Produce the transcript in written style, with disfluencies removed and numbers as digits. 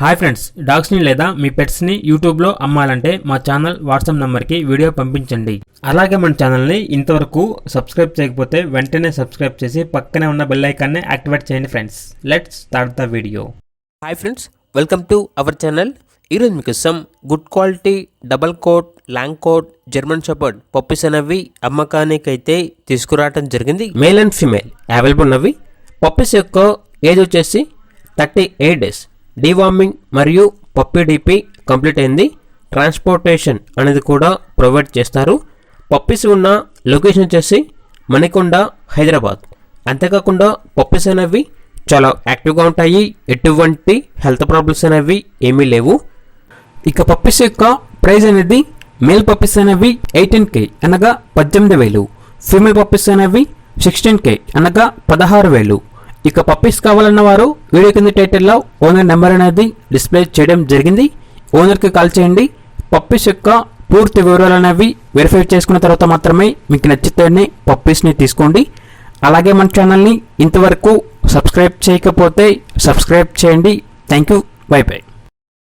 Hi friends, డాగ్స్ని లేదా మీ పెట్స్ని యూట్యూబ్లో అమ్మాలంటే మా ఛానల్ వాట్సాప్ నెంబర్కి వీడియో పంపించండి. అలాగే మన ఛానల్ని ఇంతవరకు సబ్స్క్రైబ్ చేయకపోతే వెంటనే సబ్స్క్రైబ్ చేసి పక్కనే ఉన్న బెల్ ఐకాన్ని యాక్టివేట్ చేయండి friends. Let's start the video. Hi friends, welcome to our channel. ఈరోజు మీకోసం good quality double coat, long coat, German shepherd puppies అనేవి అమ్మకానికి అయితే తీసుకురావడం జరిగింది. మేల్ అండ్ ఫీమేల్ అవైలబుల్ ఉన్నవి. పప్పీస్ యొక్క ఏజ్ వచ్చేసి 38 డేస్. డీవార్మింగ్ మరియు పప్పీ డీపీ కంప్లీట్ అయింది. ట్రాన్స్పోర్టేషన్ అనేది కూడా ప్రొవైడ్ చేస్తారు. పప్పీస్ ఉన్న లొకేషన్ వచ్చేసి మణికొండ, హైదరాబాద్. అంతేకాకుండా పప్పీస్ అనేవి చాలా యాక్టివ్గా ఉంటాయి. ఎటువంటి హెల్త్ ప్రాబ్లమ్స్ అనేవి ఏమీ లేవు. ఇక పప్పీస్ యొక్క ప్రైస్ అనేది మేల్ పప్పీస్ అనేవి 18K అనగా 18,000. ఫీమేల్ పప్పీస్ అనేవి 16K అనగా 16,000. ఇక పప్పీస్ కావాలన్న వారు వీడియో కింద టైటిల్లో ఓనర్ నెంబర్ అనేది డిస్ప్లే చేయడం జరిగింది. ఓనర్కి కాల్ చేయండి. పప్పీస్ యొక్క పూర్తి వివరాలు అనేవి వెరిఫై చేసుకున్న తర్వాత మాత్రమే మీకు నచ్చితేనే పప్పీస్ని తీసుకోండి. అలాగే మన ఛానల్ని ఇంతవరకు సబ్స్క్రైబ్ చేయకపోతే సబ్స్క్రైబ్ చేయండి. Thank you. By by.